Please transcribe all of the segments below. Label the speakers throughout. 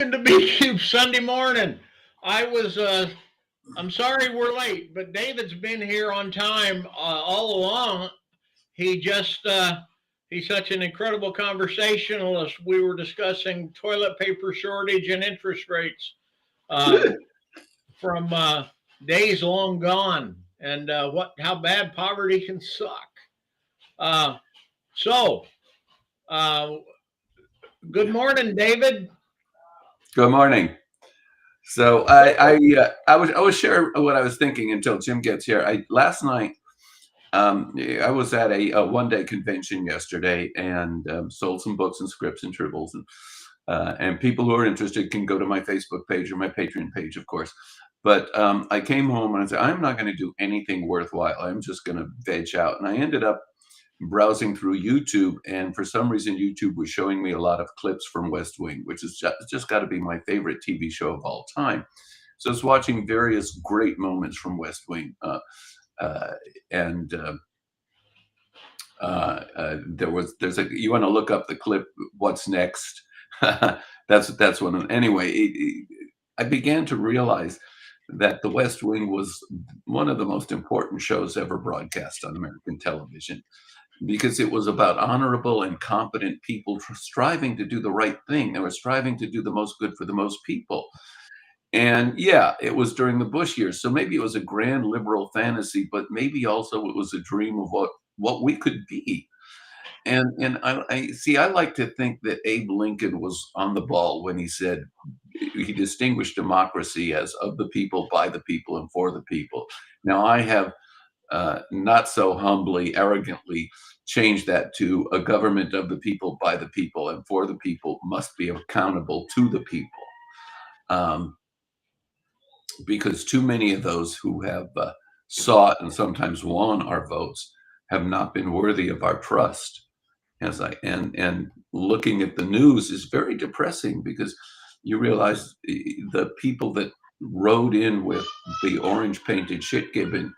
Speaker 1: To be Sunday morning. I was I'm sorry we're late, but David's been here on time all along. He just he's such an incredible conversationalist. We were discussing toilet paper shortage and interest rates uh, from days long gone, and what how bad poverty can suck. Uh, so, uh, good morning, David.
Speaker 2: Good morning. So I was share what I was thinking until Jim gets here. I last night I was at a one-day convention yesterday and sold some books and scripts and tribbles and people who are interested can go to my Facebook page or my Patreon page, of course. But I came home and I said I'm not going to do anything worthwhile. I'm just going to veg out, and I ended up browsing through YouTube, and for some reason, YouTube was showing me a lot of clips from West Wing, which is just got to be my favorite TV show of all time. So I was watching various great moments from West Wing, uh, and there's a you want to look up the clip. What's next? That's one. Anyway, I began to realize that The West Wing was one of the most important shows ever broadcast on American television because it was about honorable and competent people striving to do the right thing. They were striving to do the most good for the most people. And yeah, it was during the Bush years. So maybe it was a grand liberal fantasy, but maybe also it was a dream of what we could be. And I see, I like to think that Abe Lincoln was on the ball when he said he distinguished democracy as of the people, by the people, and for the people. Now, I have not so humbly, arrogantly change that to a government of the people, by the people, and for the people must be accountable to the people. Um, because too many of those who have sought and sometimes won our votes have not been worthy of our trust. And looking at the news is very depressing because you realize the people that rode in with the orange painted shit gibbon,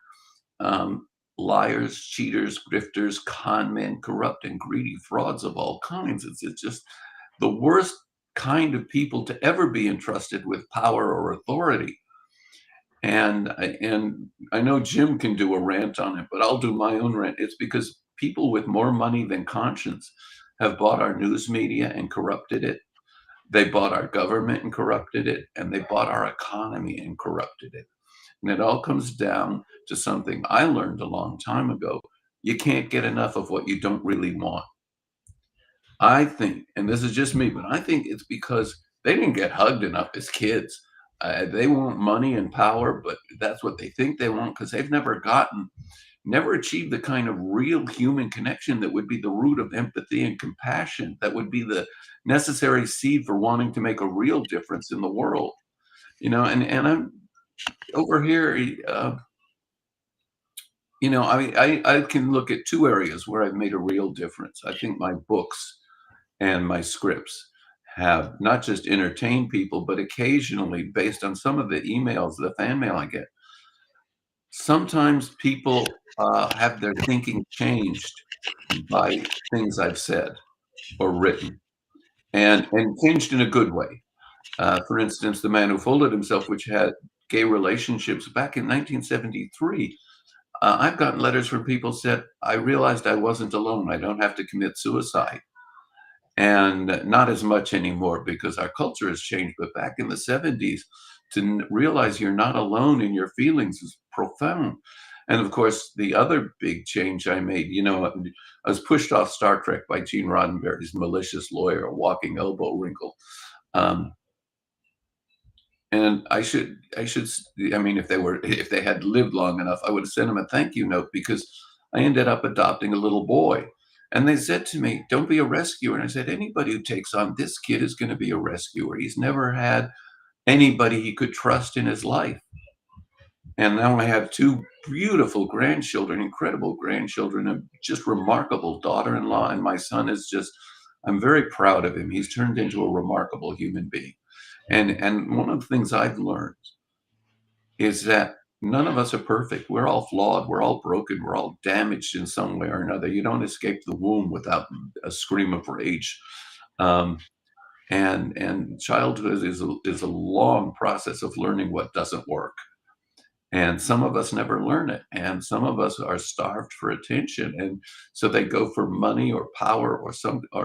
Speaker 2: liars, cheaters, grifters, con men, corrupt and greedy frauds of all kinds. It's just the worst kind of people to ever be entrusted with power or authority. And I know Jim can do a rant on it, but I'll do my own rant. It's because people with more money than conscience have bought our news media and corrupted it. They bought our government and corrupted it, and they bought our economy and corrupted it. And it all comes down to something I learned a long time ago. You can't get enough of what you don't really want. I think, and this is just me, but I think it's because they didn't get hugged enough as kids. They want money and power, but that's what they think they want because they've never achieved the kind of real human connection that would be the root of empathy and compassion, that would be the necessary seed for wanting to make a real difference in the world. And I'm over here. I can look at two areas where I've made a real difference. I think my books and my scripts have not just entertained people, but occasionally, based on some of the emails, the fan mail I get, sometimes people have their thinking changed by things I've said or written, and changed in a good way. For instance, The Man Who Folded Himself, which had gay relationships back in 1973. I've gotten letters from people said, I realized I wasn't alone. I don't have to commit suicide. And not as much anymore because our culture has changed. But back in the 70s, to realize you're not alone in your feelings is profound. And of course, the other big change I made, I was pushed off Star Trek by Gene Roddenberry's malicious lawyer, a walking elbow wrinkle. Um, and I mean, if they had lived long enough, I would have sent them a thank you note because I ended up adopting a little boy. And they said to me, don't be a rescuer. And I said, anybody who takes on this kid is going to be a rescuer. He's never had anybody he could trust in his life. And now I have two beautiful grandchildren, incredible grandchildren, a just remarkable daughter-in-law. And my son is I'm very proud of him. He's turned into a remarkable human being. And one of the things I've learned is that none of us are perfect. We're all flawed. We're all broken. We're all damaged in some way or another. You don't escape the womb without a scream of rage. Um, And childhood is a long process of learning what doesn't work. And some of us never learn it, and some of us are starved for attention, and so they go for money or power or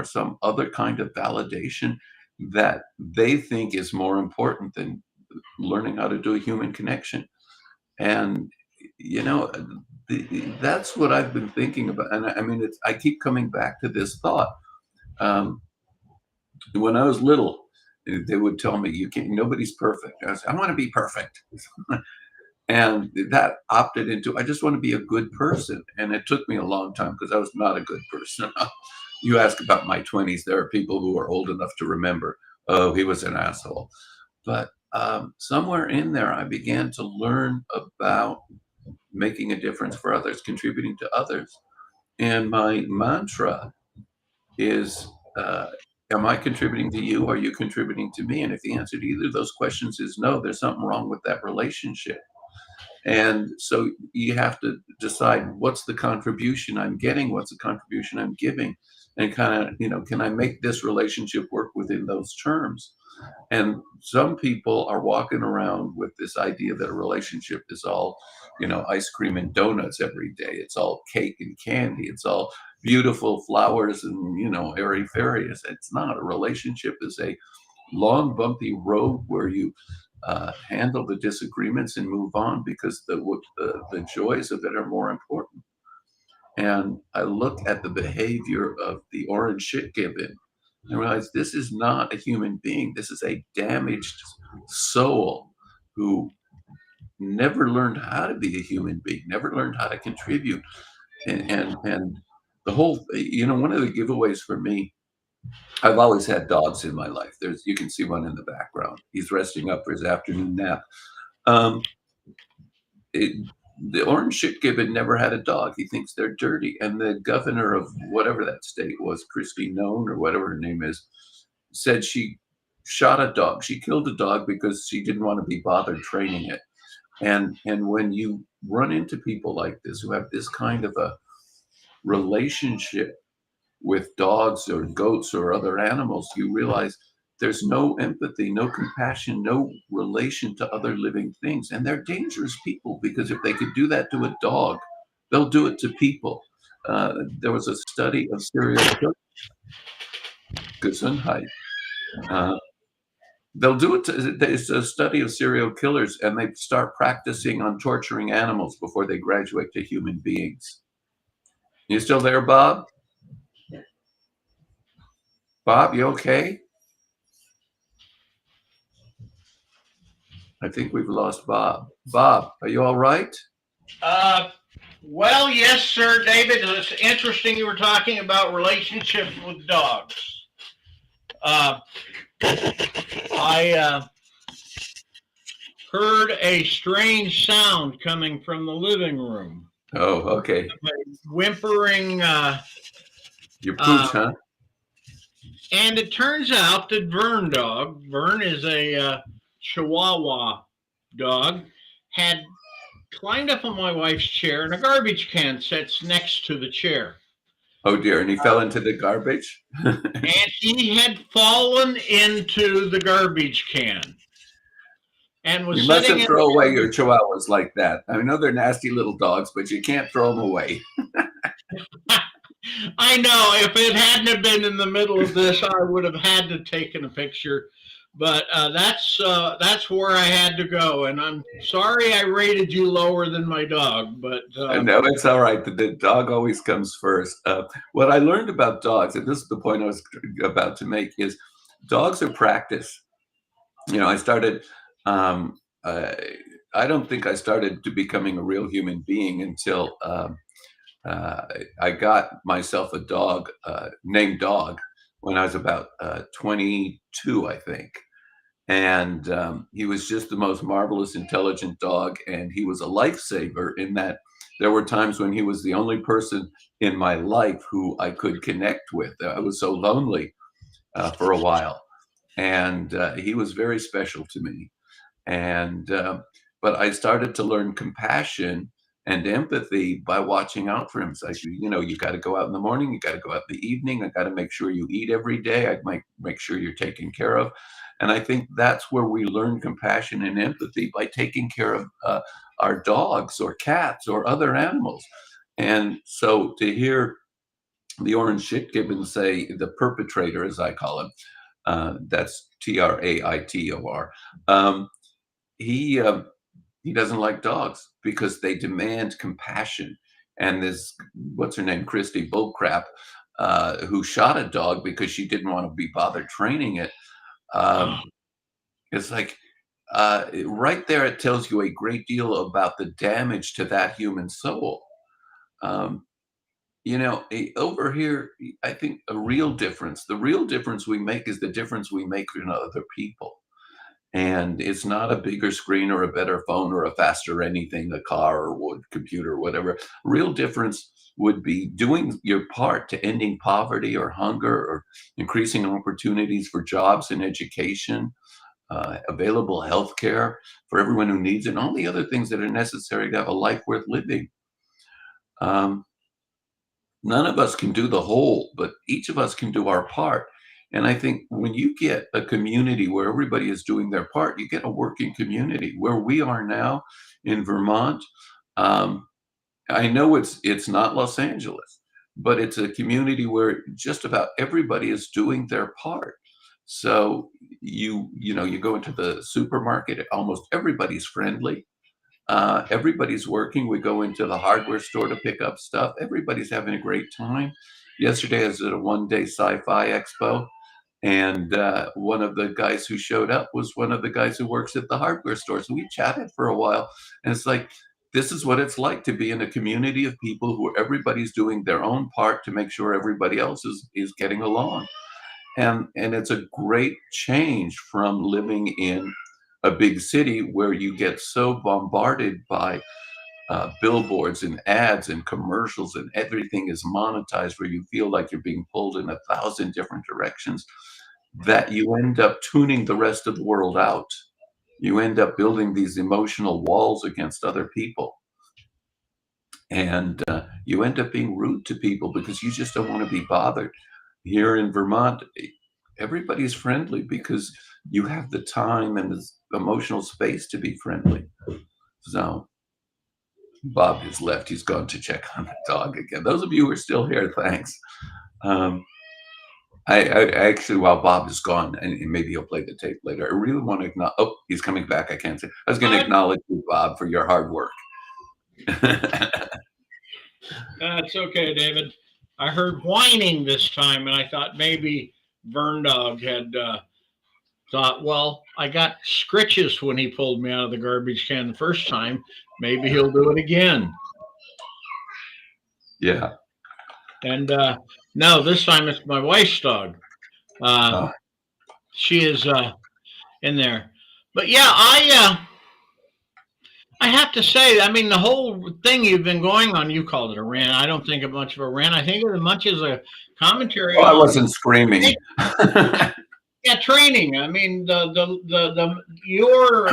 Speaker 2: some other kind of validation that they think is more important than learning how to do a human connection. And you know, that's what I've been thinking about. And I mean, I keep coming back to this thought. Um, when I was little, they would tell me, "You can't. Nobody's perfect." I said, "I want to be perfect." And that opted into, I just want to be a good person. And it took me a long time because I was not a good person. You ask about my 20s, there are people who are old enough to remember, oh, he was an asshole. But somewhere in there, I began to learn about making a difference for others, contributing to others. And my mantra is, am I contributing to you? Are you contributing to me? And if the answer to either of those questions is no, there's something wrong with that relationship. And so you have to decide, what's the contribution I'm getting? What's the contribution I'm giving? And kind of, can I make this relationship work within those terms? And some people are walking around with this idea that a relationship is all, ice cream and donuts every day. It's all cake and candy. It's all beautiful flowers and, airy fairy. It's not. A relationship is a long, bumpy road where you handle the disagreements and move on, because the joys of it are more important. And I look at the behavior of the orange shit gibbon and realize this is not a human being. This is a damaged soul who never learned how to be a human being, never learned how to contribute. And the whole, one of the giveaways for me, I've always had dogs in my life. You can see one in the background. He's resting up for his afternoon nap. Um, it, the orange shit gibbon never had a dog. He thinks they're dirty. And the governor of whatever that state was, Christy Known or whatever her name is, said she shot a dog. She killed a dog because she didn't want to be bothered training it. And when you run into people like this who have this kind of a relationship with dogs or goats or other animals, you realize there's no empathy, no compassion, no relation to other living things. And they're dangerous people, because if they could do that to a dog, they'll do it to people. There was a study of serial killers. Gesundheit. They'll do it. It's a study of serial killers, and they start practicing on torturing animals before they graduate to human beings. You still there, Bob? Bob, you okay? I think we've lost Bob. Bob, are you all right?
Speaker 1: Well, yes, sir, David. It's interesting you were talking about relationships with dogs. I heard a strange sound coming from the living room.
Speaker 2: Oh, okay.
Speaker 1: Whimpering.
Speaker 2: Your pooch, huh?
Speaker 1: And it turns out that Vern is a Chihuahua dog, had climbed up on my wife's chair, and a garbage can sits next to the chair.
Speaker 2: Oh dear, and he fell into the garbage?
Speaker 1: And he had fallen into the garbage can. And was
Speaker 2: you
Speaker 1: sitting
Speaker 2: mustn't throw away your Chihuahuas like that. I know they're nasty little dogs, but you can't throw them away.
Speaker 1: I know. If it hadn't been in the middle of this, I would have had to taken a picture. But that's where I had to go, and I'm sorry I rated you lower than my dog. But
Speaker 2: no, it's all right. The dog always comes first. What I learned about dogs, and this is the point I was about to make, is dogs are practice. I started. I don't think I started to becoming a real human being until I got myself a dog named Dog when I was about 22, I think. And he was just the most marvelous, intelligent dog. And he was a lifesaver in that there were times when he was the only person in my life who I could connect with. I was so lonely for a while. And he was very special to me. And but I started to learn compassion and empathy by watching out for him. It's like, you got to go out in the morning, you got to go out in the evening. I got to make sure you eat every day. I might make sure you're taken care of. And I think that's where we learn compassion and empathy, by taking care of our dogs or cats or other animals. And so to hear the orange shit gibbon say, the perpetrator, as I call him, that's Traitor. He he doesn't like dogs because they demand compassion. And this, what's her name, Christy Bullcrap, who shot a dog because she didn't want to be bothered training it.
Speaker 1: Oh,
Speaker 2: It's like, right there, it tells you a great deal about the damage to that human soul. Um, over here, I think the real difference we make is the difference we make in other people. And it's not a bigger screen or a better phone or a faster anything, a car or wood computer or whatever. Real difference would be doing your part to ending poverty or hunger, or increasing opportunities for jobs and education, available health care for everyone who needs it, and all the other things that are necessary to have a life worth living. Um, None of us can do the whole, but each of us can do our part. And I think when you get a community where everybody is doing their part, you get a working community. Where we are now in Vermont, um, I know it's not Los Angeles, but it's a community where just about everybody is doing their part. So you go into the supermarket, almost everybody's friendly. Everybody's working. We go into the hardware store to pick up stuff. Everybody's having a great time. Yesterday, I was at a one-day sci-fi expo, and one of the guys who showed up was one of the guys who works at the hardware store. So we chatted for a while, and it's like, this is what it's like to be in a community of people who everybody's doing their own part to make sure everybody else is getting along. And it's a great change from living in a big city where you get so bombarded by billboards and ads and commercials, and everything is monetized, where you feel like you're being pulled in 1,000 different directions, that you end up tuning the rest of the world out. You end up building these emotional walls against other people. And you end up being rude to people because you just don't want to be bothered. Here in Vermont, everybody's friendly because you have the time and the emotional space to be friendly. So Bob has left. He's gone to check on the dog again. Those of you who are still here, thanks. Um, I actually, while Bob is gone, and maybe he'll play the tape later, I really want to acknowledge. Oh, he's coming back. I can't say. I was going to acknowledge you, Bob, for your hard work.
Speaker 1: that's okay, David. I heard whining this time, and I thought maybe Vern Dog had thought, well, I got scritches when he pulled me out of the garbage can the first time. Maybe he'll do it again.
Speaker 2: Yeah.
Speaker 1: And no, this time it's my wife's dog.
Speaker 2: Uh,
Speaker 1: She is in there. But yeah, I have to say, I mean, the whole thing you've been going on, you called it a rant. I don't think of much of a rant. I think of it much as a commentary
Speaker 2: well, I
Speaker 1: on,
Speaker 2: wasn't screaming.
Speaker 1: yeah, training. I mean, your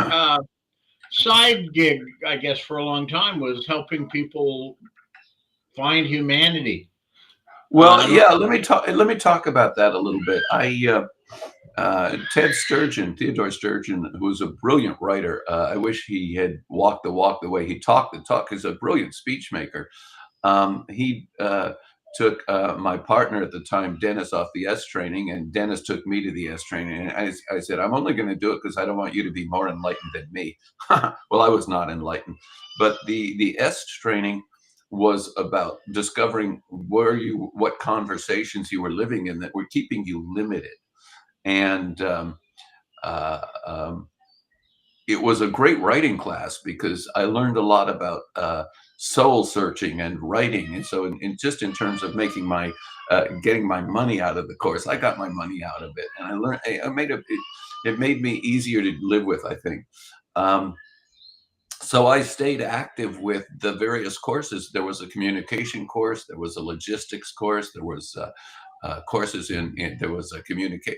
Speaker 1: side gig, I guess, for a long time was helping people find humanity.
Speaker 2: Well, yeah. Let me talk about that a little bit. Theodore Sturgeon, who's a brilliant writer. I wish he had walked the walk the way he talked the talk. He's a brilliant speech maker. He took my partner at the time, Dennis, off the S training, and Dennis took me to the S training. And I said, I'm only going to do it because I don't want you to be more enlightened than me. Well, I was not enlightened, but the S training was about discovering what conversations you were living in that were keeping you limited. And uh, um, it was a great writing class because I learned a lot about soul searching and writing. And so, just in terms of making getting my money out of the course, I got my money out of it, and I learned. It made me easier to live with, I think. So I stayed active with the various courses. There was a communication course, there was a logistics course, there was courses there was a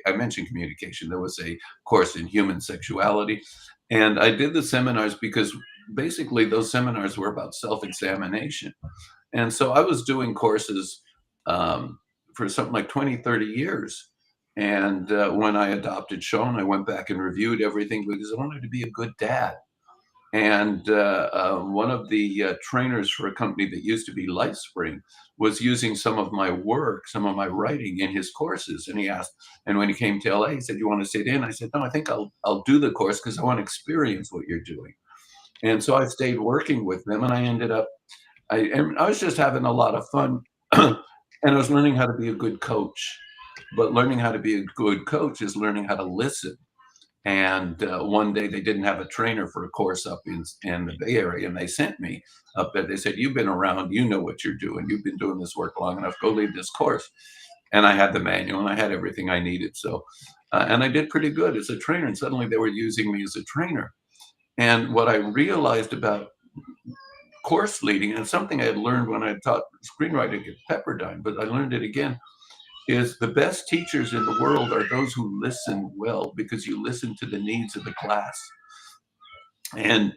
Speaker 2: I mentioned communication. There was a course in human sexuality, and I did the seminars because basically those seminars were about self-examination. And so I was doing courses for something like 20, 30 years. And when I adopted Sean, I went back and reviewed everything because I wanted to be a good dad. And one of the trainers for a company that used to be LifeSpring was using some of my work, some of my writing in his courses. And he asked, and when he came to LA, he said, "You want to sit in?" I said, "No, I think I'll do the course because I want to experience what you're doing." And so I stayed working with them, and I ended up, and I was just having a lot of fun, and I was learning how to be a good coach. But learning how to be a good coach is learning how to listen. And one day they didn't have a trainer for a course up in the Bay Area, and they sent me up there. They said, "You've been around, you know what you're doing. You've been doing this work long enough. Go lead this course." And I had the manual and I had everything I needed. So, and I did pretty good as a trainer. And suddenly they were using me as a trainer. And what I realized about course leading, and something I had learned when I taught screenwriting at Pepperdine, but I learned it again, is the best teachers in the world are those who listen well because you listen to the needs of the class. And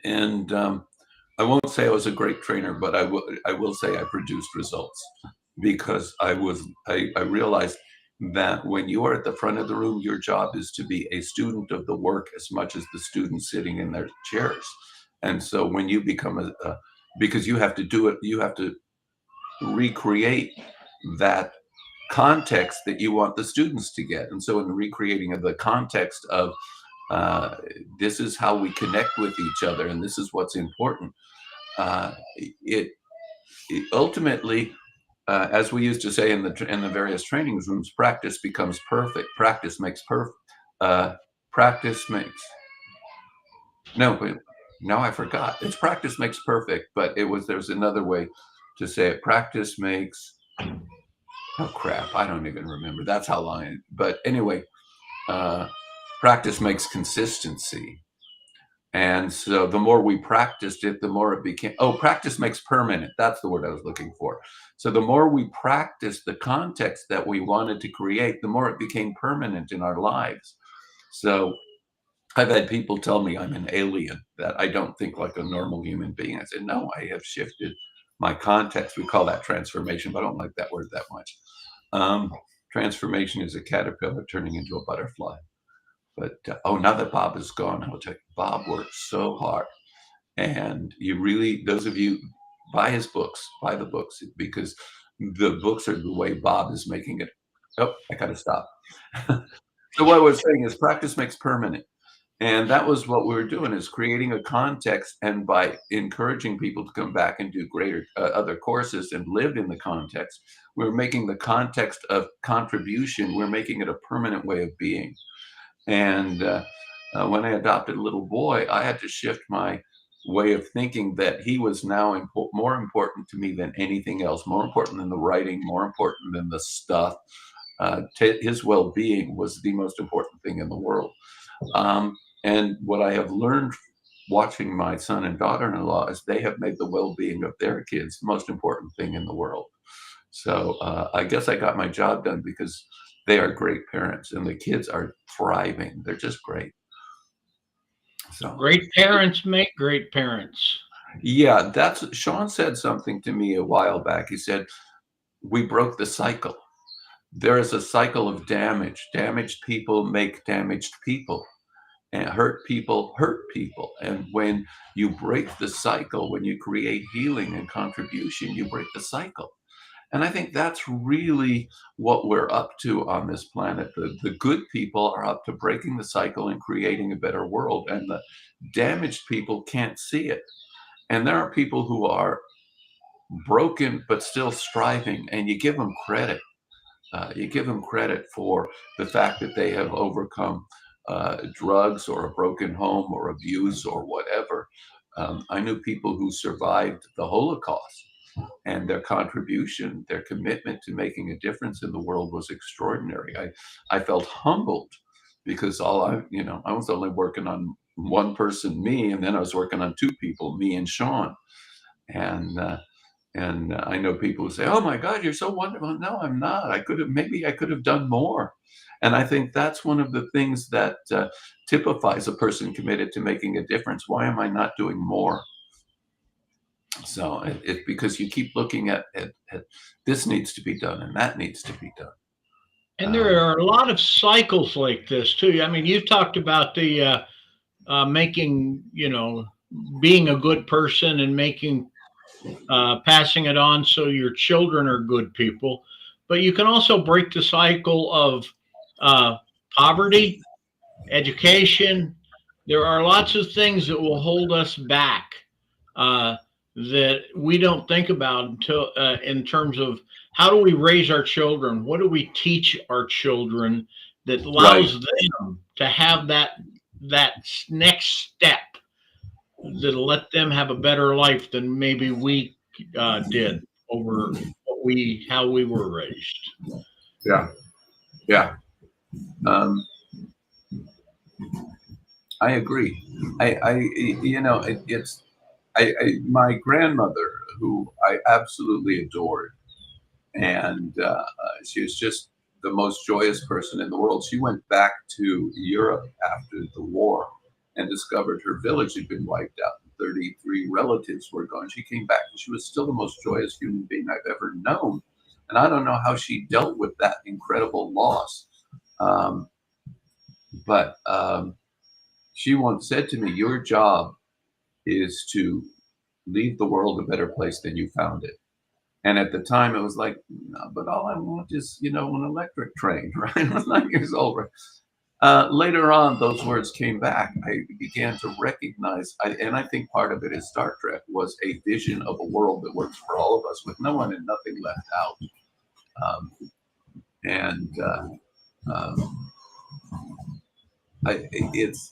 Speaker 2: I won't say I was a great trainer, but I will say I produced results because I realized that when you are at the front of the room, your job is to be a student of the work as much as the students sitting in their chairs. And so when you become because you have to do it, you have to recreate that context that you want the students to get. And so in the recreating of the context of uh, this is how we connect with each other and this is what's important, uh, it, it ultimately, as we used to say in the various training rooms, practice becomes perfect. Practice makes perfect. Practice makes no, wait, now I forgot. It's practice makes perfect, but there's another way to say it. Practice makes, oh crap, I don't even remember. That's how long. But anyway, uh, practice makes consistency. And so the more we practiced it, the more it became, oh, practice makes permanent. That's the word I was looking for. So the more we practiced the context that we wanted to create, the more it became permanent in our lives. So I've had people tell me I'm an alien, that I don't think like a normal human being. I said, no, I have shifted my context. We call that transformation, but I don't like that word that much. Um, Transformation is a caterpillar turning into a butterfly. But oh, now that Bob is gone, I will tell you, Bob worked so hard. And you really, those of you, buy his books, buy the books, because the books are the way Bob is making it. Oh, I got to stop. So what I was saying is practice makes permanent. And that was what we were doing, is creating a context, and by encouraging people to come back and do greater other courses and live in the context, we're making the context of contribution, we're making it a permanent way of being. And when I adopted a little boy, I had to shift my way of thinking that he was now more important to me than anything else, more important than the writing, more important than the stuff. His well-being was the most important thing in the world. And what I have learned watching my son and daughter-in-law is they have made the well-being of their kids the most important thing in the world. So I guess I got my job done because they are great parents and the kids are thriving. They're just great. So
Speaker 1: Great parents make great parents.
Speaker 2: yeah, that's Sean said something to me a while back. He said, we broke the cycle. There is a cycle of damage. Damaged people make damaged people. And hurt people hurt people. And when you break the cycle, when you create healing and contribution, you break the cycle. And I think that's really what we're up to on this planet. The good people are up to breaking the cycle and creating a better world. And the damaged people can't see it. And there are people who are broken but still striving, and you give them credit. You give them credit for the fact that they have overcome drugs or a broken home or abuse or whatever. I knew people who survived the Holocaust, and their contribution, their commitment to making a difference in the world was extraordinary. I felt humbled because I was only working on one person, me, and then I was working on two people, me and Sean. And I know people who say, "Oh my God, you're so wonderful." No, I'm not. Maybe I could have done more. And I think that's one of the things that typifies a person committed to making a difference. Why am I not doing more? So because you keep looking at this needs to be done and that needs to be done.
Speaker 1: And there
Speaker 2: Um,
Speaker 1: are a lot of cycles like this too. I mean, you've talked about the making, being a good person and making passing it on so your children are good people. But you can also break the cycle of uh, poverty, education. There are lots of things that will hold us back uh, that we don't think about until in terms of how do we raise our children? What do we teach our children that
Speaker 2: right.
Speaker 1: allows them to have that next step that'll let them have a better life than maybe we did over how we were raised.
Speaker 2: Yeah. Yeah. Um, I agree. It's my grandmother, who I absolutely adored, and she was just the most joyous person in the world. She went back to Europe after the war and discovered her village had been wiped out. 33 relatives were gone. She came back and she was still the most joyous human being I've ever known. And I don't know how she dealt with that incredible loss. Um, but she once said to me, "Your job is to leave the world a better place than you found it." And at the time, it was like, no, but all I want is, an electric train, right? I was 9 years old. Right? Later on, those words came back. I began to recognize, and I think part of it is Star Trek was a vision of a world that works for all of us, with no one and nothing left out. Um, and um, it's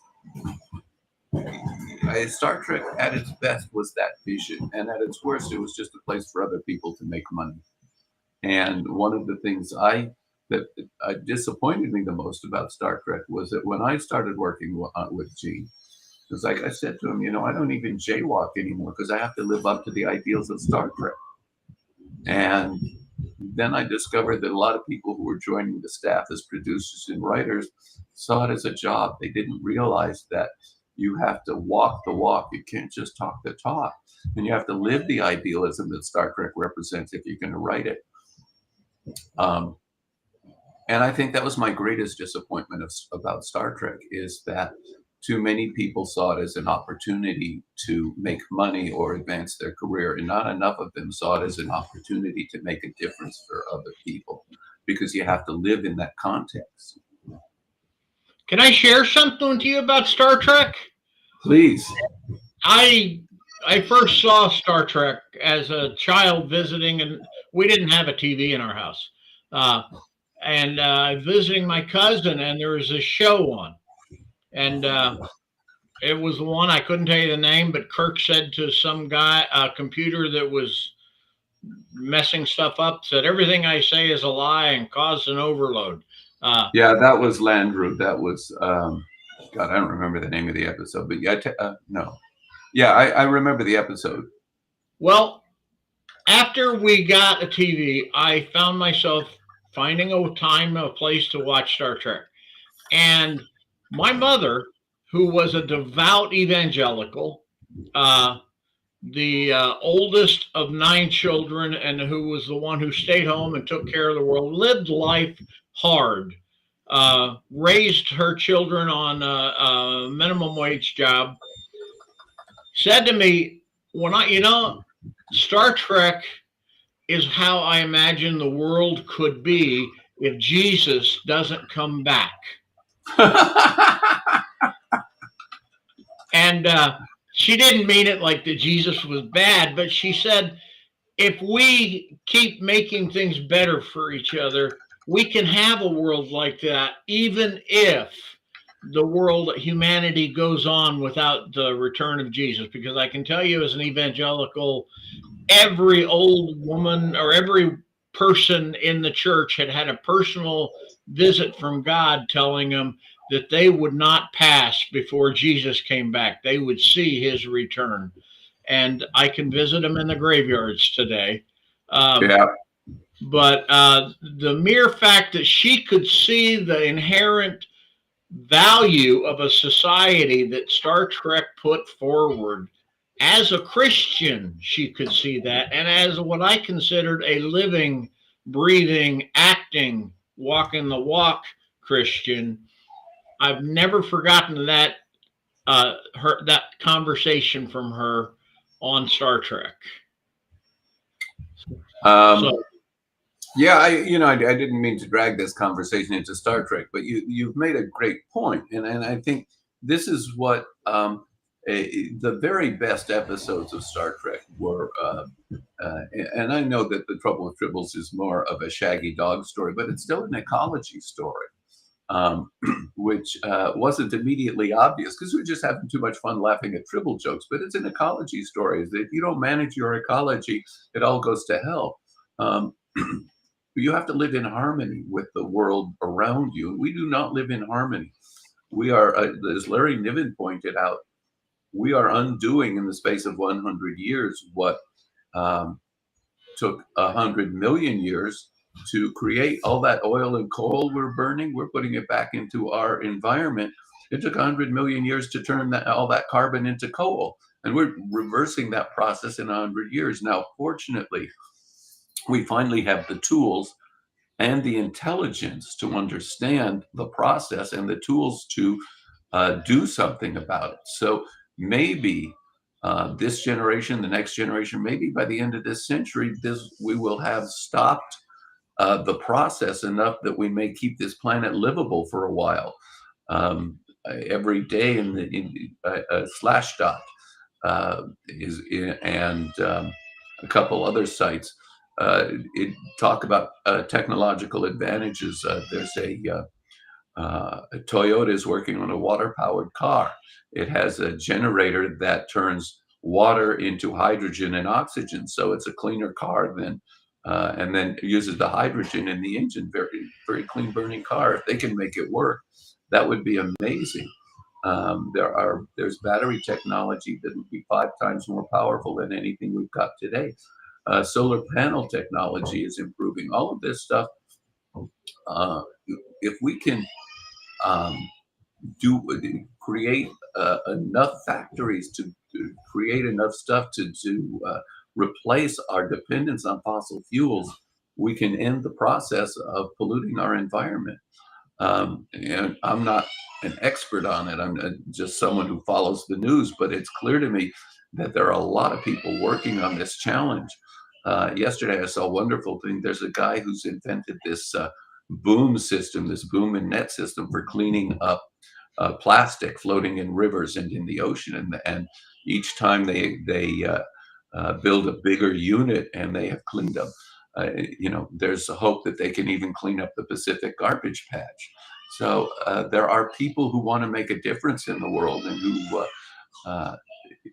Speaker 2: Star Trek at its best was that vision, and at its worst, it was just a place for other people to make money. And one of the things that disappointed me the most about Star Trek was that when I started working with Gene, because like I said to him, I don't even jaywalk anymore because I have to live up to the ideals of Star Trek. And then I discovered that a lot of people who were joining the staff as producers and writers saw it as a job. They didn't realize that you have to walk the walk. You can't just talk the talk. And you have to live the idealism that Star Trek represents if you're going to write it. Um, and I think that was my greatest disappointment about Star Trek, is that too many people saw it as an opportunity to make money or advance their career, and not enough of them saw it as an opportunity to make a difference for other people, because you have to live in that context.
Speaker 1: Can I share something with you about Star Trek?
Speaker 2: Please.
Speaker 1: I I first saw Star Trek as a child visiting, and we didn't have a TV in our house. Uh, and visiting my cousin, and there was a show on, and it was the one I couldn't tell you the name, but Kirk said to some guy, a computer that was messing stuff up, said everything I say is a lie and caused an overload. Uh,
Speaker 2: Yeah, that was Landru. That was God. I don't remember the name of the episode, but yeah, no, yeah, I remember the episode.
Speaker 1: well, after we got a TV, I found myself finding a time, a place to watch Star Trek. And my mother, who was a devout evangelical, uh, the oldest of nine children, and who was the one who stayed home and took care of the world, lived life hard, raised her children on a minimum wage job, said to me, Star Trek is how I imagine the world could be if Jesus doesn't come back. And she didn't mean it like that Jesus was bad, but she said, if we keep making things better for each other, we can have a world like that, even if the world, humanity goes on without the return of Jesus. Because I can tell you, as an evangelical, every old woman or every person in the church had had a personal visit from God telling them that they would not pass before Jesus came back. They would see his return. And I can visit them in the graveyards today. Um,
Speaker 2: Yeah.
Speaker 1: but the mere fact that she could see the inherent value of a society that Star Trek put forward as a Christian, she could see that, and as what I considered a living, breathing, acting, walking the walk Christian, I've never forgotten that conversation from her on Star Trek.
Speaker 2: Um,
Speaker 1: So
Speaker 2: yeah, I didn't mean to drag this conversation into Star Trek, but you've made a great point, and I think this is what the very best episodes of Star Trek were. Uh, and I know that The Trouble with Tribbles is more of a shaggy dog story, but it's still an ecology story, um, which wasn't immediately obvious because we were just having too much fun laughing at Tribble jokes. But it's an ecology story. If you don't manage your ecology, it all goes to hell. Um, you have to live in harmony with the world around you. We do not live in harmony. We are, as Larry Niven pointed out, we are undoing in the space of 100 years what um, took 100 million years to create. All that oil and coal we're burning, we're putting it back into our environment. It took 100 million years to turn all that carbon into coal. And we're reversing that process in 100 years. Now, fortunately, we finally have the tools and the intelligence to understand the process and the tools to do something about it. So maybe this generation, the next generation, maybe by the end of this century, we will have stopped the process enough that we may keep this planet livable for a while. Every day Slashdot is and a couple other sites it talk about technological advantages. There's Toyota is working on a water-powered car. It has a generator that turns water into hydrogen and oxygen, so it's a cleaner car than, and then uses the hydrogen in the engine. Very, very clean burning car. If they can make it work, that would be amazing. There's battery technology that would be 5 times more powerful than anything we've got today. Solar panel technology is improving. All of this stuff, if we can um, create enough factories to create enough stuff to replace our dependence on fossil fuels, we can end the process of polluting our environment. And I'm not an expert on it. I'm just someone who follows the news, but it's clear to me that there are a lot of people working on this challenge. Yesterday, I saw a wonderful thing. There's a guy who's invented this boom system, this boom and net system for cleaning up plastic floating in rivers and in the ocean. And each time they build a bigger unit and they have cleaned up, there's a hope that they can even clean up the Pacific garbage patch. So there are people who want to make a difference in the world and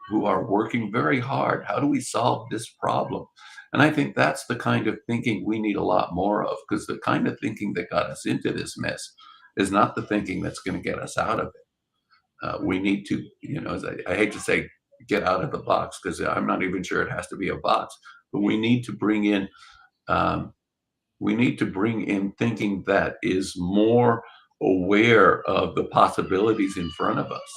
Speaker 2: who are working very hard. How do we solve this problem? And I think that's the kind of thinking we need a lot more of, because the kind of thinking that got us into this mess is not the thinking that's going to get us out of it. We need to, as I hate to say, get out of the box, because I'm not even sure it has to be a box, but we need to bring in thinking that is more aware of the possibilities in front of us.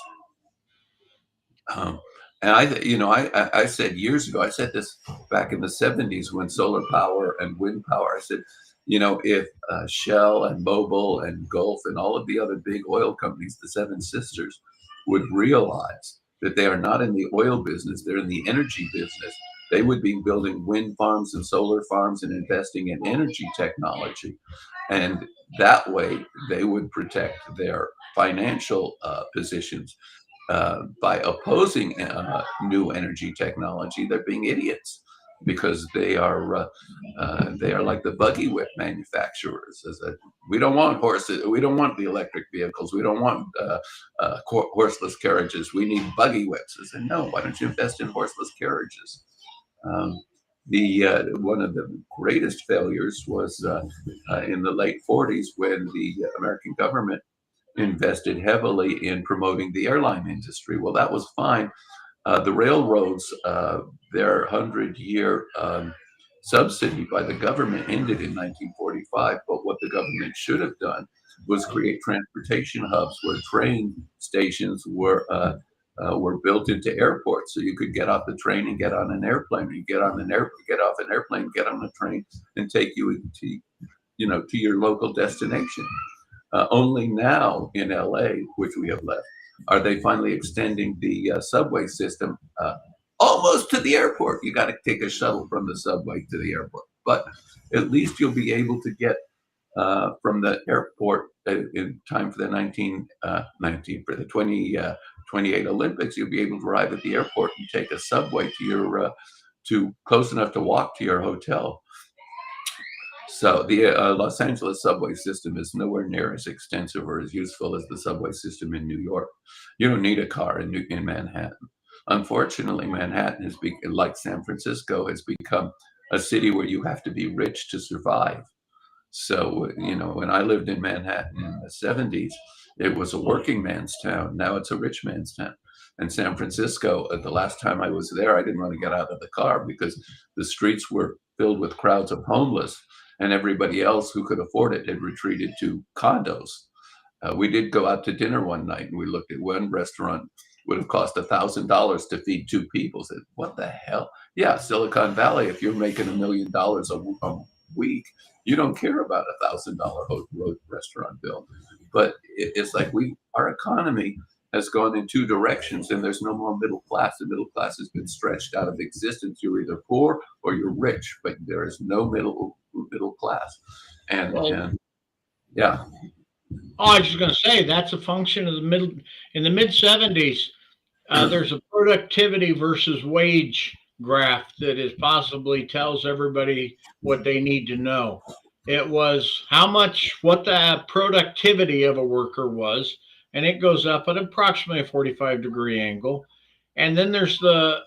Speaker 2: And I said years ago, I said this back in the 70s when solar power and wind power, I said, if Shell and Mobil and Gulf and all of the other big oil companies, the Seven Sisters, would realize that they are not in the oil business, they're in the energy business, they would be building wind farms and solar farms and investing in energy technology. And that way they would protect their financial positions. By opposing new energy technology, they're being idiots, because they are like the buggy whip manufacturers. We don't want horses. We don't want the electric vehicles. We don't want horseless carriages. We need buggy whips. I said, no. Why don't you invest in horseless carriages? One of the greatest failures was in the late 40s, when the American government invested heavily in promoting the airline industry. Well, that was fine. The railroads, their 100-year subsidy by the government ended in 1945. But what the government should have done was create transportation hubs where train stations were were built into airports, so you could get off the train and get on an airplane. You get on an get off an airplane, get on a train, and take you to your local destination. Only now in LA, which we have left, are they finally extending the subway system almost to the airport. You got to take a shuttle from the subway to the airport, but at least you'll be able to get from the airport in time for the 2028 Olympics. You'll be able to arrive at the airport and take a subway to close enough to walk to your hotel. So the Los Angeles subway system is nowhere near as extensive or as useful as the subway system in New York. You don't need a car in Manhattan. Unfortunately, Manhattan has like San Francisco, has become a city where you have to be rich to survive. So, when I lived in Manhattan in the 70s, it was a working man's town. Now it's a rich man's town. And San Francisco, the last time I was there, I didn't want to get out of the car because the streets were filled with crowds of homeless, and everybody else who could afford it had retreated to condos. We did go out to dinner one night, and we looked at one restaurant would have cost $1,000 to feed two people. Said, what the hell? Yeah, Silicon Valley, if you're making $1 million a week, you don't care about $1,000 restaurant bill. But it's like our economy has gone in two directions, and there's no more middle class. The middle class has been stretched out of existence. You're either poor or you're rich, but there is no middle class. And yeah.
Speaker 1: Oh, I was just going to say that's a function of in the mid 70s. There's a productivity versus wage graph that is possibly tells everybody what they need to know. It was what the productivity of a worker was, and it goes up at approximately a 45-degree angle. And then there's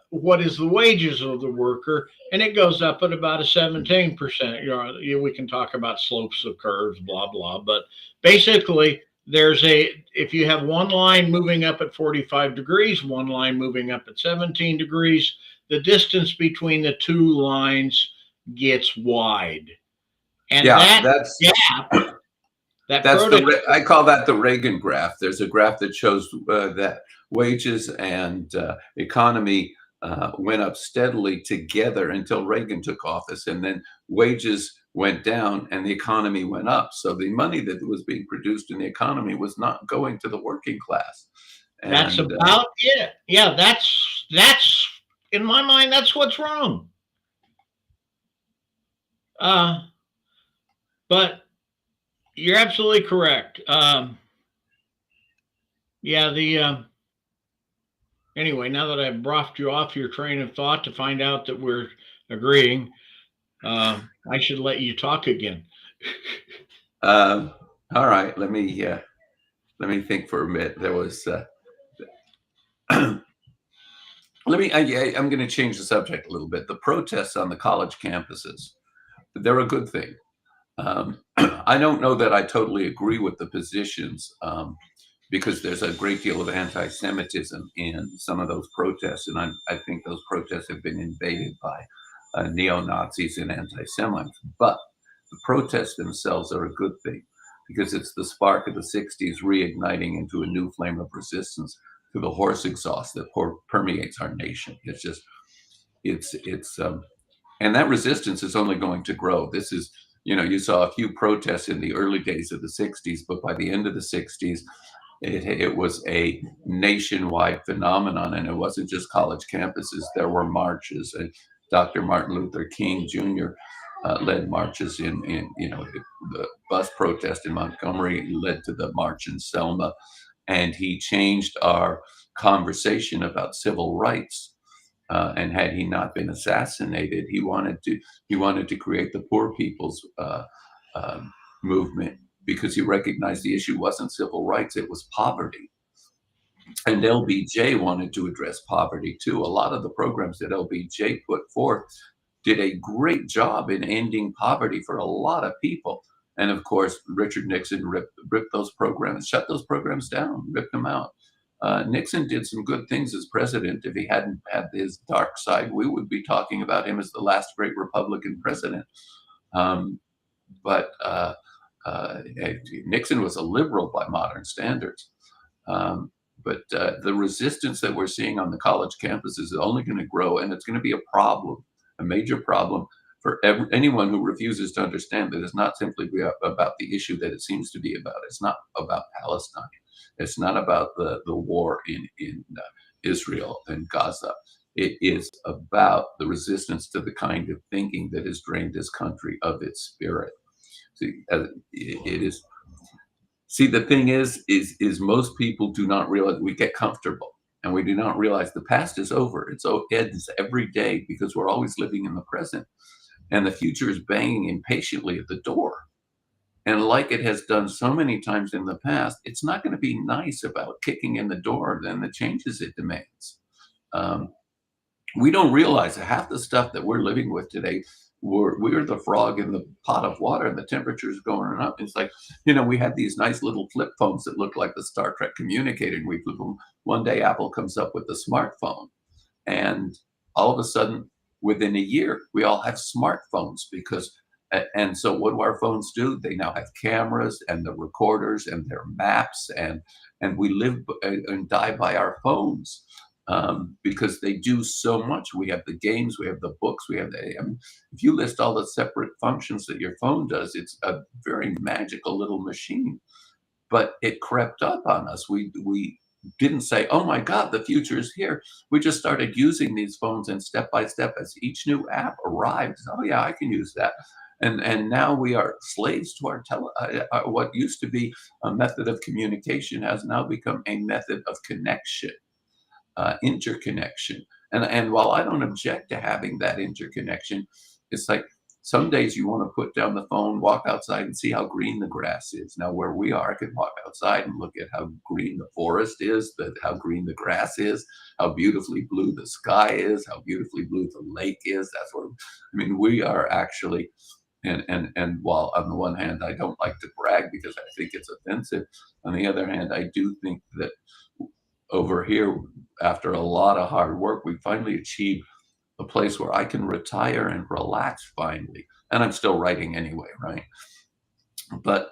Speaker 1: what is the wages of the worker, and it goes up at about a 17%. We can talk about slopes of curves, blah, blah, but basically if you have one line moving up at 45 degrees, one line moving up at 17 degrees, the distance between the two lines gets wide. And
Speaker 2: I call that the Reagan graph. There's a graph that shows that wages and economy went up steadily together until Reagan took office, and then wages went down and the economy went up. So the money that was being produced in the economy was not going to the working class. And,
Speaker 1: that's about it. Yeah, that's in my mind, that's what's wrong. But you're absolutely correct. Anyway, now that I've brought you off your train of thought to find out that we're agreeing, I should let you talk again.
Speaker 2: All right, let me think for a minute. There was I'm going to change the subject a little bit. The protests on the college campuses, they're a good thing. I don't know that I totally agree with the positions because there's a great deal of anti-Semitism in some of those protests, and I think those protests have been invaded by neo-Nazis and anti-Semites. But the protests themselves are a good thing because it's the spark of the 60s reigniting into a new flame of resistance to the horse exhaust that permeates our nation. And that resistance is only going to grow. This is, you saw a few protests in the early days of the 60s, but by the end of the 60s, it was a nationwide phenomenon, and it wasn't just college campuses. There were marches, and Dr. Martin Luther King Jr. Led marches in the bus protest in Montgomery led to the march in Selma, and he changed our conversation about civil rights. And had he not been assassinated, he wanted to create the Poor People's movement because he recognized the issue wasn't civil rights, it was poverty. And LBJ wanted to address poverty too. A lot of the programs that LBJ put forth did a great job in ending poverty for a lot of people. And of course, Richard Nixon ripped those programs, shut those programs down, ripped them out. Nixon did some good things as president. If he hadn't had his dark side, we would be talking about him as the last great Republican president. But Nixon was a liberal by modern standards. the resistance that we're seeing on the college campuses is only going to grow, and it's going to be a problem, a major problem for anyone who refuses to understand that it's not simply about the issue that it seems to be about. It's not about Palestine. It's not about the war in Israel and Gaza. It is about the resistance to the kind of thinking that has drained this country of its spirit. See, it is. See, the thing is most people do not realize we get comfortable, and we do not realize the past is over. Ends every day because we're always living in the present, and the future is banging impatiently at the door. And like it has done so many times in the past, it's not going to be nice about kicking in the door and the changes it demands. Um, we don't realize that half the stuff that we're living with today, we're the frog in the pot of water, and the temperature's going up. It's like, we had these nice little flip phones that looked like the Star Trek communicator, and we flip them. One day Apple comes up with a smartphone, and all of a sudden, within a year, we all have smartphones and so what do our phones do? They now have cameras and the recorders and their maps, and we live and die by our phones, because they do so much. We have the games, we have the books, if you list all the separate functions that your phone does, it's a very magical little machine. But it crept up on us. We didn't say, "Oh my God, the future is here." We just started using these phones, and step by step, as each new app arrived, "Oh yeah, I can use that." And now we are slaves to what used to be a method of communication has now become a method of connection, interconnection. And while I don't object to having that interconnection, it's like some days you want to put down the phone, walk outside, and see how green the grass is. Now, where we are, I can walk outside and look at how green the forest is, how green the grass is, how beautifully blue the sky is, how beautifully blue the lake is. We are actually. And while on the one hand I don't like to brag because I think it's offensive, on the other hand I do think that over here, after a lot of hard work, we finally achieved a place where I can retire and relax finally. And I'm still writing anyway, right? But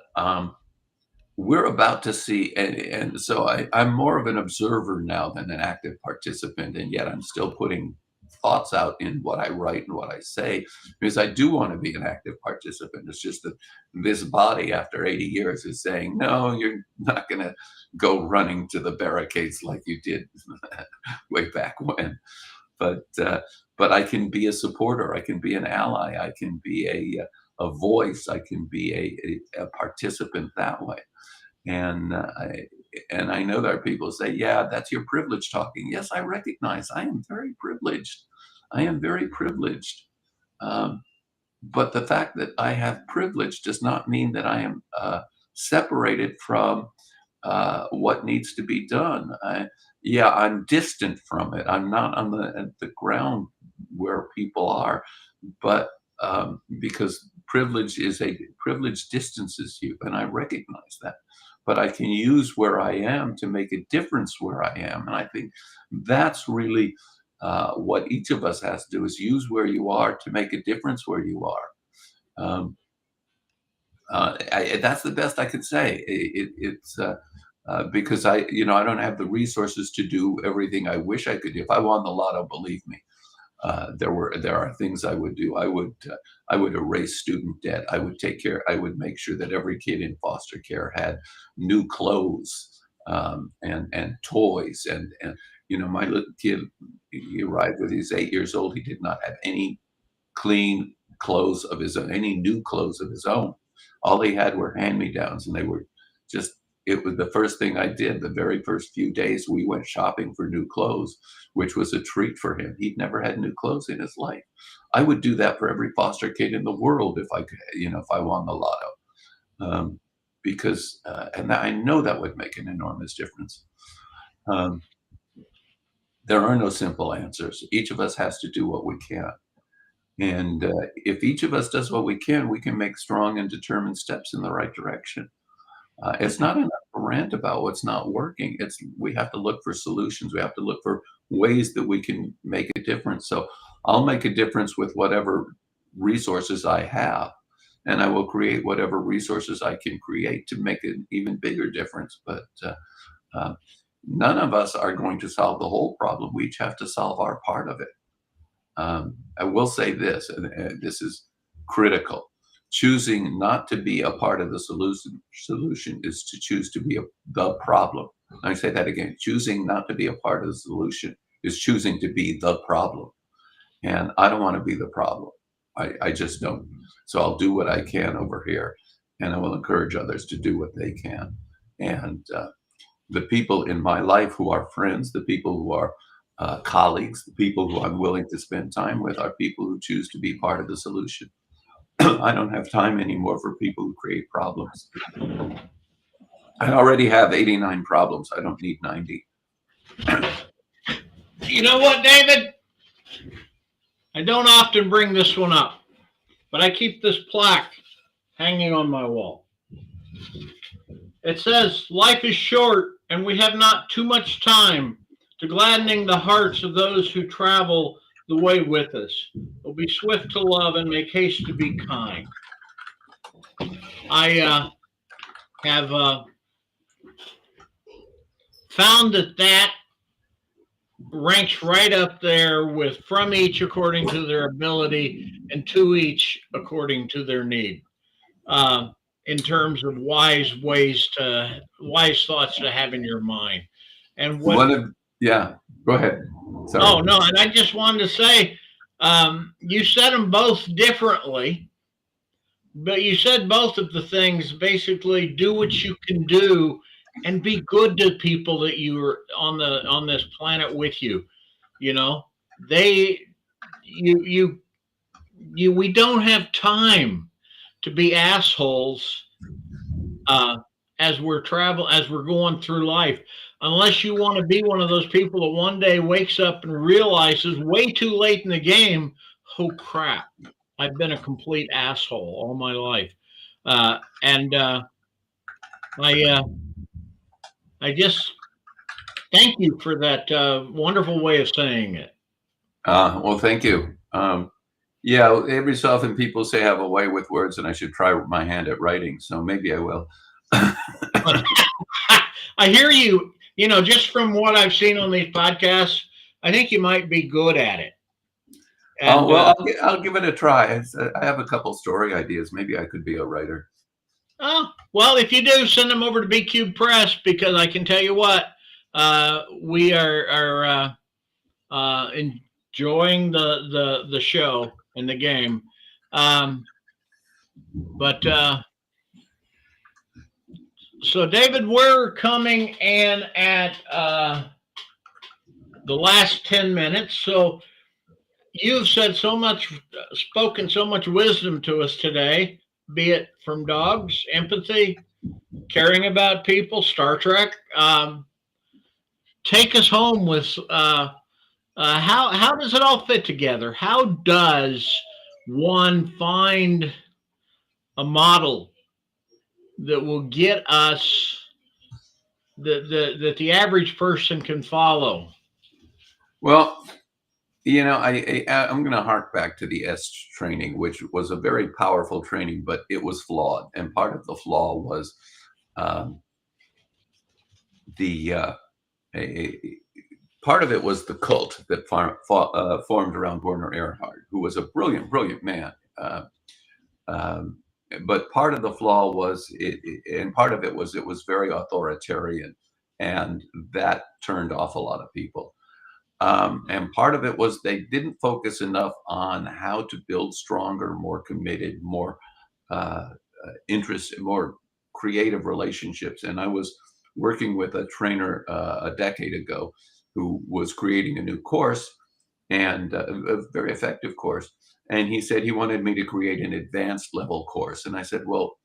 Speaker 2: we're about to see, and so I'm more of an observer now than an active participant, and yet I'm still putting thoughts out in what I write and what I say, because I do want to be an active participant. It's just that this body, after 80 years, is saying, no, you're not going to go running to the barricades like you did way back when. But I can be a supporter. I can be an ally. I can be a voice. I can be a participant that way. And I know there are people who say, "Yeah, that's your privilege talking." Yes, I recognize I am very privileged. I am very privileged. Um, but the fact that I have privilege does not mean that I am separated from what needs to be done. Yeah, I'm distant from it. I'm not on at the ground where people are, but because privilege distances you, and I recognize that. But I can use where I am to make a difference where I am, and I think that's really what each of us has to do, is use where you are to make a difference where you are. Um, that's the best I could say. It's because I don't have the resources to do everything I wish I could do. If I won the lotto, believe me, there are things I would do. I would erase student debt. I would take care. I would make sure that every kid in foster care had new clothes, and toys, and my little kid, he arrived when he was 8 years old. He did not have any clean clothes of his own, any new clothes of his own. All he had were hand-me-downs, and they were just, it was the first thing I did. The very first few days, we went shopping for new clothes, which was a treat for him. He'd never had new clothes in his life. I would do that for every foster kid in the world if I could, if I won the lotto. Because, and I know that would make an enormous difference. Um, there are no simple answers. Each of us has to do what we can. And if each of us does what we can make strong and determined steps in the right direction. It's not enough to rant about what's not working. We have to look for solutions. We have to look for ways that we can make a difference. So I'll make a difference with whatever resources I have, and I will create whatever resources I can create to make an even bigger difference. But uh, none of us are going to solve the whole problem. We each have to solve our part of it. I will say this, and this is critical. Choosing not to be a part of the solution is to choose to be the problem. Let me say that again. Choosing not to be a part of the solution is choosing to be the problem. And I don't want to be the problem. I just don't. So I'll do what I can over here, and I will encourage others to do what they can. And the people in my life who are friends, the people who are colleagues, the people who I'm willing to spend time with are people who choose to be part of the solution. I don't have time anymore for people who create problems. I already have 89 problems. I don't need 90.
Speaker 1: You know what, David? I don't often bring this one up, but I keep this plaque hanging on my wall. It says, "Life is short, and we have not too much time to gladdening the hearts of those who travel the way with us. We'll be swift to love and make haste to be kind." I have found that ranks right up there with "from each according to their ability and to each according to their need," in terms of wise thoughts to have in your mind. And what?
Speaker 2: Yeah, go ahead. Sorry.
Speaker 1: Oh no, and I just wanted to say, you said them both differently, but you said both of the things basically: do what you can do and be good to people that you're on this planet with you. You know, they you you we don't have time to be assholes uh, as we're going through life, unless you want to be one of those people that one day wakes up and realizes way too late in the game, oh crap, I've been a complete asshole all my life. And I I just thank you for that wonderful way of saying it.
Speaker 2: Well, thank you. Yeah, every so often people say I have a way with words and I should try my hand at writing. So maybe I will.
Speaker 1: I hear you. You know, just from what I've seen on these podcasts, I think you might be good at it. And,
Speaker 2: well, I'll give it a try. I have a couple story ideas. Maybe I could be a writer.
Speaker 1: oh, well, if you do, send them over to B Cube Press, because I can tell you what, we are enjoying the show and the game. But so, David, we're coming in at the last 10 minutes. So you've said so much, spoken so much wisdom to us today, be it from dogs, empathy, caring about people, Star Trek. Take us home with how does it all fit together? How does one find a model that will get us that the average person can follow?
Speaker 2: Well, you know, I'm going to hark back to the S training, which was a very powerful training, but it was flawed. And part of the flaw was the part of it was the cult that formed around Werner Erhard, who was a brilliant, brilliant man. But part of the flaw was and part of it was very authoritarian, and that turned off a lot of people. And part of it was they didn't focus enough on how to build stronger, more committed, more more creative relationships. And I was working with a trainer a decade ago who was creating a new course, and a very effective course. And he said he wanted me to create an advanced level course. And I said, well,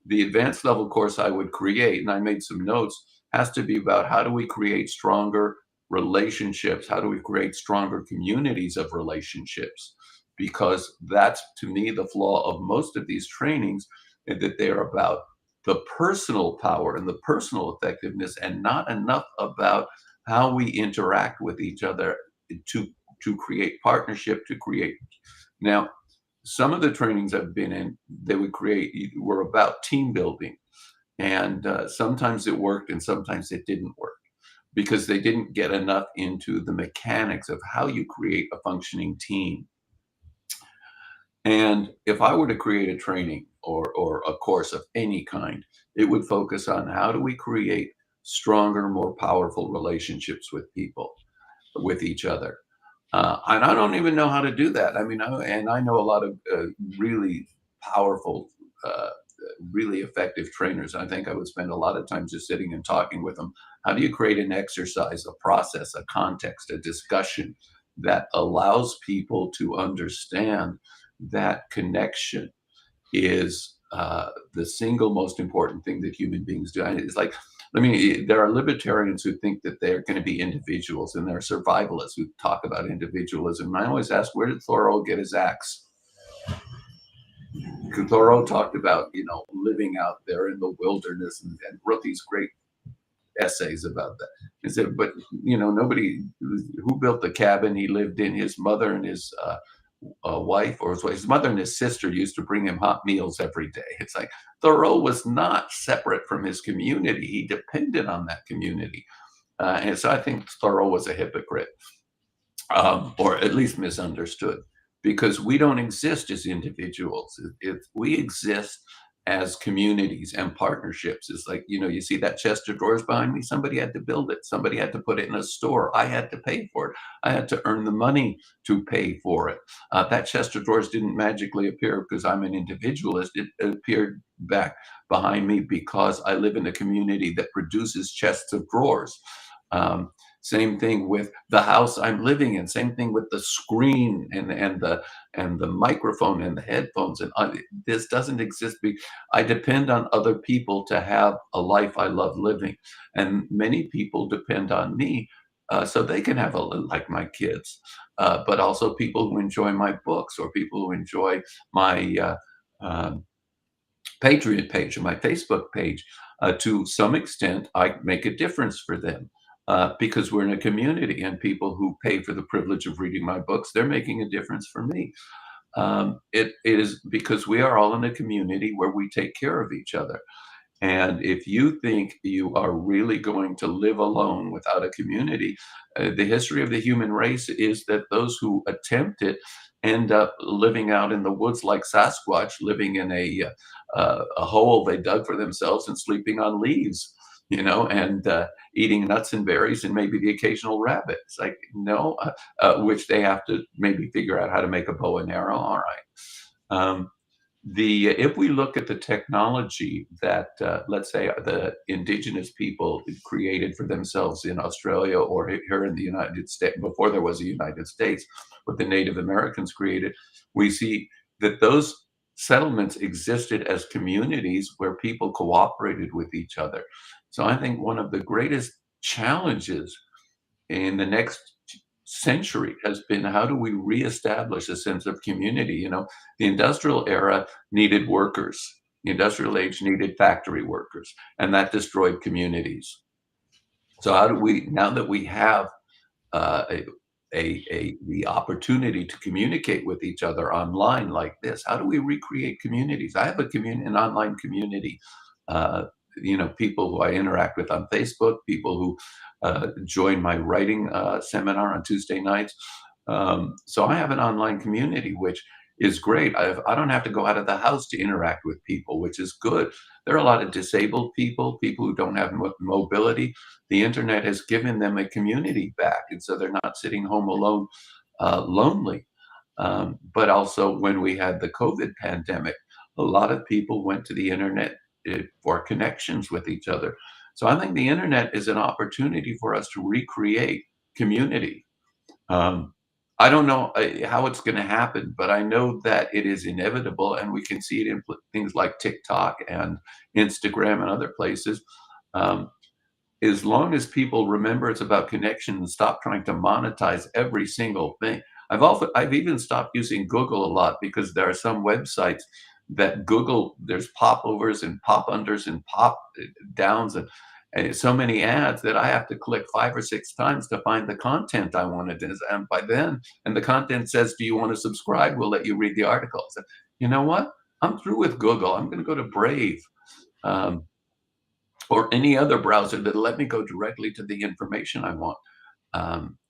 Speaker 2: the advanced level course I would create, and I made some notes, has to be about how do we create stronger relationships? How do we create stronger communities of relationships? Because that's, to me, the flaw of most of these trainings, that they're about the personal power and the personal effectiveness, and not enough about how we interact with each other to create partnership, to create. Now, some of the trainings I've been in, they were about team building, and sometimes it worked and sometimes it didn't work. because they didn't get enough into the mechanics of how you create a functioning team. And if I were to create a training or a course of any kind, it would focus on how do we create stronger, more powerful relationships with people, with each other. And I don't even know how to do that. I mean, I know a lot of really powerful, really effective trainers. I think I would spend a lot of time just sitting and talking with them. How do you create an exercise, a process, a context, a discussion that allows people to understand that connection is the single most important thing that human beings do? And it's like, I mean, there are libertarians who think that they're going to be individuals, and there are survivalists who talk about individualism. And I always ask, where did Thoreau get his axe? Because Thoreau talked about, living out there in the wilderness and wrote these great essays about that. He said, but, nobody who built the cabin he lived in, his mother and his wife, or his mother and his sister used to bring him hot meals every day. It's like Thoreau was not separate from his community. He depended on that community. And so I think Thoreau was a hypocrite, or at least misunderstood, because we don't exist as individuals. We exist as communities and partnerships. It's like, you see that chest of drawers behind me? Somebody had to build it. Somebody had to put it in a store. I had to pay for it. I had to earn the money to pay for it. That chest of drawers didn't magically appear because I'm an individualist. It appeared back behind me because I live in a community that produces chests of drawers. Same thing with the house I'm living in. Same thing with the screen and the microphone and the headphones. And this doesn't exist. I depend on other people to have a life I love living, and many people depend on me so they can have like my kids, but also people who enjoy my books or people who enjoy my Patriot page or my Facebook page. To some extent, I make a difference for them. Because we're in a community, and people who pay for the privilege of reading my books, they're making a difference for me. It is because we are all in a community where we take care of each other. And if you think you are really going to live alone without a community, the history of the human race is that those who attempt it end up living out in the woods like Sasquatch, living in a hole they dug for themselves and sleeping on leaves, and eating nuts and berries and maybe the occasional rabbit. It's like, no, which they have to maybe figure out how to make a bow and arrow. All right. If we look at the technology that, let's say, the indigenous people created for themselves in Australia or here in the United States, before there was a United States, what the Native Americans created, we see that those settlements existed as communities where people cooperated with each other. So I think one of the greatest challenges in the next century has been, how do we reestablish a sense of community? The industrial era needed workers. The industrial age needed factory workers, and that destroyed communities. So how do we, now that we have the opportunity to communicate with each other online like this, how do we recreate communities? I have an online community. People who I interact with on Facebook, people who join my writing seminar on Tuesday nights. So I have an online community, which is great. I don't have to go out of the house to interact with people, which is good. There are a lot of disabled people who don't have mobility. The internet has given them a community back, and so they're not sitting home alone, lonely. But also, when we had the COVID pandemic, a lot of people went to the internet for connections with each other. So I think the internet is an opportunity for us to recreate community. I don't know how it's going to happen, but I know that it is inevitable, and we can see it in things like TikTok and Instagram and other places. As long as people remember it's about connection and stop trying to monetize every single thing. I've even stopped using Google a lot, because there are some websites that there's popovers and pop unders and pop downs and so many ads that I have to click 5 or 6 times to find the content I wanted. And by then, and the content says, do you want to subscribe? We'll let you read the articles. You know what? I'm through with Google. I'm going to go to Brave. or any other browser that let me go directly to the information I want.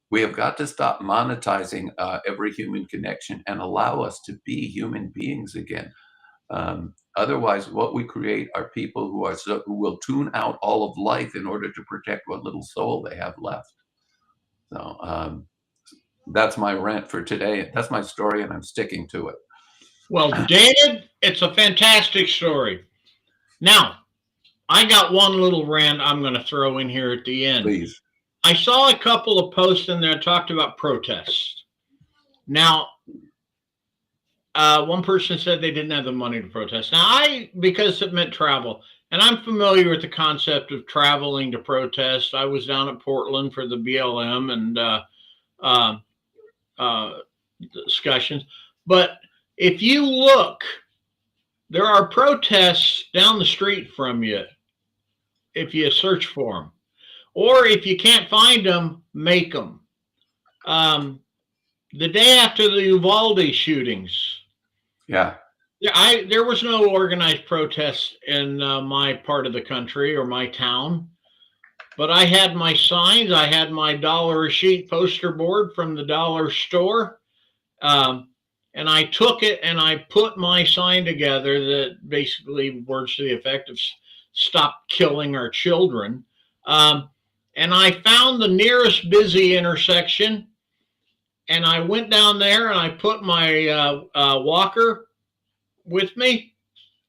Speaker 2: We have got to stop monetizing every human connection and allow us to be human beings again. Otherwise, what we create are people who will tune out all of life in order to protect what little soul they have left. So that's my rant for today. That's my story, and I'm sticking to it.
Speaker 1: Well, David, it's a fantastic story. Now, I got one little rant I'm going to throw in here at the end.
Speaker 2: Please.
Speaker 1: I saw a couple of posts in there that talked about protests. Now, one person said they didn't have the money to protest. Now, because it meant travel, and I'm familiar with the concept of traveling to protest. I was down at Portland for the BLM and discussions. But if you look, there are protests down the street from you if you search for them. Or if you can't find them, make them. The day after the Uvalde shootings, there was no organized protest in my part of the country or my town, but I had my signs. I had my dollar a sheet poster board from the dollar store, and I took it and I put my sign together that basically words to the effect of "Stop killing our children." And I found the nearest busy intersection, and I went down there and I put my walker with me.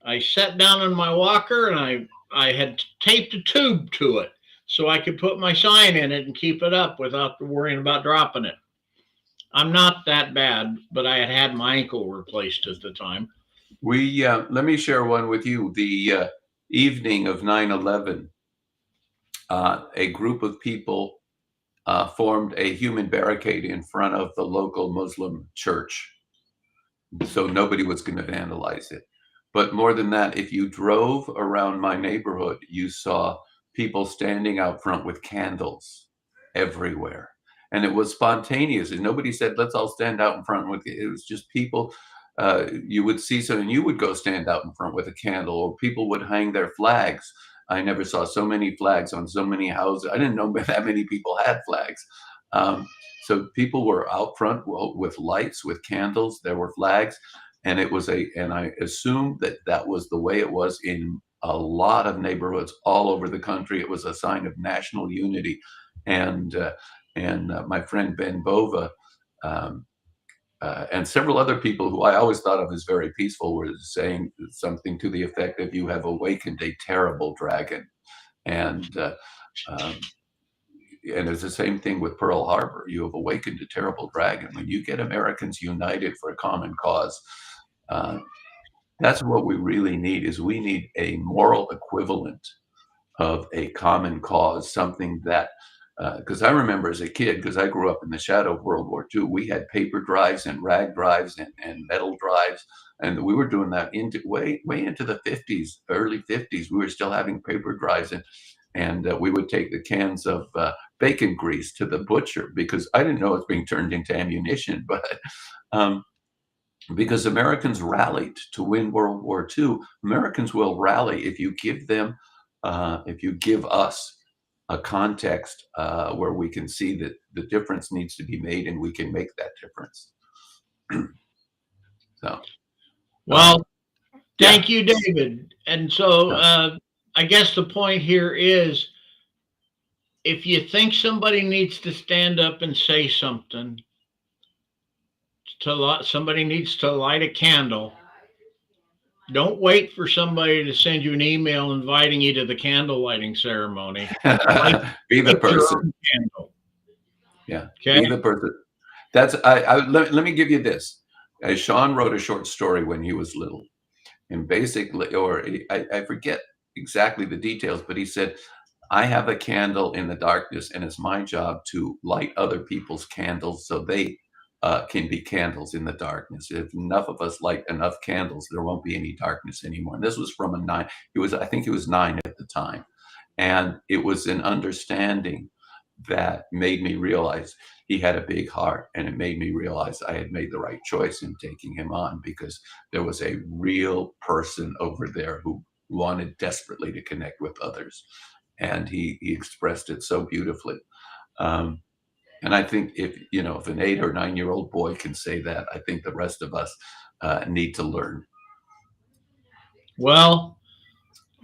Speaker 1: I sat down in my walker and I had taped a tube to it so I could put my sign in it and keep it up without worrying about dropping it. I'm not that bad, but I had my ankle replaced at the time.
Speaker 2: Let me share one with you. The evening of 9/11, a group of people formed a human barricade in front of the local Muslim church, so nobody was going to vandalize it. But more than that, if you drove around my neighborhood, you saw people standing out front with candles everywhere. And it was spontaneous. And nobody said, let's all stand out in front with it. It was just people. You would see something, you would go stand out in front with a candle, or people would hang their flags. I never saw so many flags on so many houses. I didn't know that many people had flags. So people were out front with lights, with candles. There were flags. And and I assumed that was the way it was in a lot of neighborhoods all over the country. It was a sign of national unity. And my friend Ben Bova and several other people who I always thought of as very peaceful were saying something to the effect of, "You have awakened a terrible dragon." And it's the same thing with Pearl Harbor. You have awakened a terrible dragon. When you get Americans united for a common cause, that's what we really need. We need a moral equivalent of a common cause, something that, because I remember as a kid, because I grew up in the shadow of World War II, we had paper drives and rag drives and metal drives, and we were doing that way into the 50s, early 50s. We were still having paper drives, and we would take the cans of bacon grease to the butcher, because I didn't know it was being turned into ammunition, but because Americans rallied to win World War II. Americans will rally if you give us a context where we can see that the difference needs to be made, and we can make that difference. So,
Speaker 1: well, thank you, David. And so I guess the point here is, if you think somebody needs to stand up and say something, somebody needs to light a candle. Don't wait for somebody to send you an email inviting you to the candle lighting ceremony.
Speaker 2: Be the person. Yeah. Okay? Be the person. Let me give you this. Sean wrote a short story when he was little, and basically, or I forget exactly the details, but he said, "I have a candle in the darkness, and it's my job to light other people's candles so they can be candles in the darkness. If enough of us light enough candles, there won't be any darkness anymore." And this was from a 9. I think he was 9 at the time, and it was an understanding that made me realize he had a big heart, and it made me realize I had made the right choice in taking him on, because there was a real person over there who wanted desperately to connect with others, and he expressed it so beautifully. Um, and I think if an 8 or 9-year-old boy can say that, I think the rest of us need to learn.
Speaker 1: Well,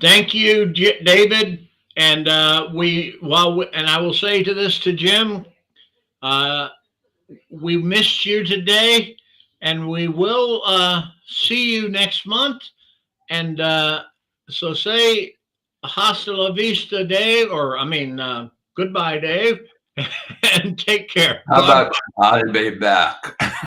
Speaker 1: thank you, David. And and I will say to this to Jim, uh, we missed you today, and we will see you next month. And so say hasta la vista, Dave, or I mean, goodbye, Dave, and take care.
Speaker 2: How about I'll be back?